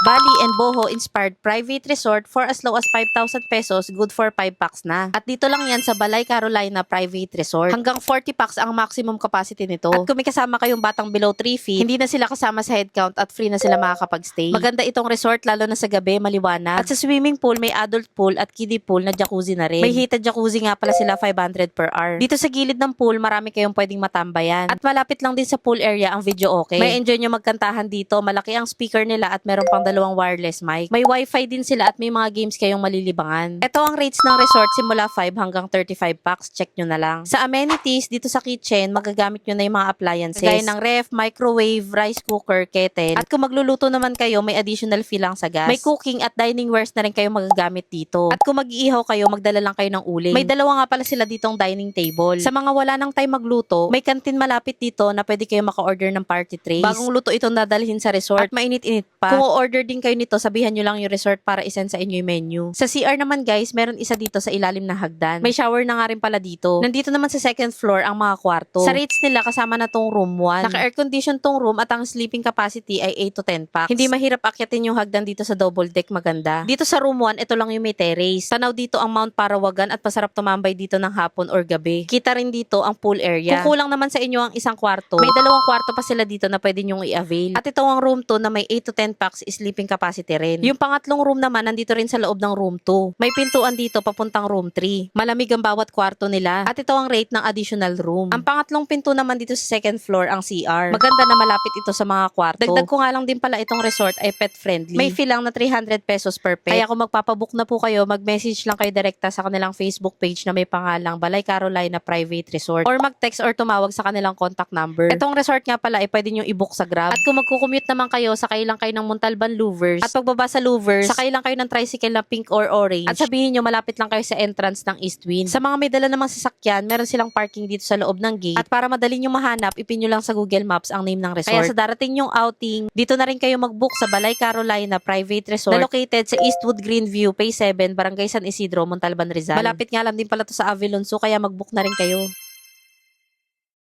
Bali and Boho inspired private resort for as low as 5,000 pesos, good for 5 packs na. At dito lang yan sa Balay Carolina Private Resort. Hanggang 40 packs ang maximum capacity nito. At kung may kasama kayong batang below 3 feet, hindi na sila kasama sa head count at free na sila makakapag-stay. Maganda itong resort lalo na sa gabi, maliwanag. At sa swimming pool, may adult pool at kiddie pool na jacuzzi na rin. May heated jacuzzi nga pala sila, 500 per hour. Dito sa gilid ng pool, marami kayong pwedeng matambayan. At malapit lang din sa pool area ang video okay. May enjoy nyo magkantahan dito, malaki ang speaker nila at meron pang dalawang wireless mic. May wifi din sila at may mga games kayong malilibangan. Ito ang rates ng resort simula 5 hanggang 35 packs, check nyo na lang. Sa amenities, dito sa kitchen, magagamit nyo na yung mga appliances. Gaya ng ref, microwave, rice cooker, kettle. At kung magluluto naman kayo, may additional fee lang sa gas. May cooking at dining wares na rin kayong magagamit dito. At kung mag-iihaw kayo, magdala lang kayo ng uling. May dalawa nga pala sila ditong dining table. Sa mga wala nang time magluto, may kantin malapit dito na pwede kayo maka-order ng party trays. Bagong luto itong dadalhin sa resort at mainit-init pa. Kung order din kayo nito, sabihan nyo lang yung resort para isend sa inyo yung menu. Sa CR naman guys, meron isa dito sa ilalim ng hagdan. May shower na nga rin pala dito. Nandito naman sa second floor ang mga kwarto. Sa rates nila kasama na tong room 1. Naka-air condition tong room at ang sleeping capacity ay 8 to 10 packs. Hindi mahirap akyatin yung hagdan dito sa double deck, maganda. Dito sa room 1, ito lang yung may terrace. Tanaw dito ang Mount Parawagan at masarap tumambay dito ng hapon or gabi. Kita rin dito ang pool area. Kung kulang naman sa inyo ang isang kwarto, may dalawang kwarto pa sila dito na pwede nyong i-avail. At ito ang room 2 na may 8 to 10 packs sleeping capacity rin. Yung pangatlong room naman nandito rin sa loob ng room 2. May pintuan dito papuntang room 3. Malamig ang bawat kwarto nila. At ito ang rate ng additional room. Ang pangatlong pinto naman dito sa second floor ang CR. Maganda na malapit ito sa mga kwarto. Dagdag ko nga lang din pala itong resort ay pet friendly. May fee lang na 300 pesos per pet. Kaya kung magpapabook na po kayo, mag-message lang kayo direkta sa kanilang Facebook page na may pangalang Balay Carolina Private Resort or mag-text or tumawag sa kanilang contact number. Itong resort nga pala ay pwede nyo i-book sa Grab. At kung magko-commute naman kayo, sakay lang kayo ng Montalban Louvers. At pagbaba sa Louvers, sakay lang kayo ng tricycle na pink or orange. At sabihin nyo malapit lang kayo sa entrance ng Eastwind. Sa mga may dala namang sasakyan, meron silang parking dito sa loob ng gate. At para madali nyo mahanap, ipin nyo lang sa Google Maps ang name ng resort. Kaya sa darating nyong outing, dito na rin kayo mag-book sa Balay Carolina Private Resort na located sa Eastwood Greenview, Phase 7, Barangay San Isidro, Montalban, Rizal. Malapit nga lang din pala to sa Avilon, so kaya mag-book na rin kayo.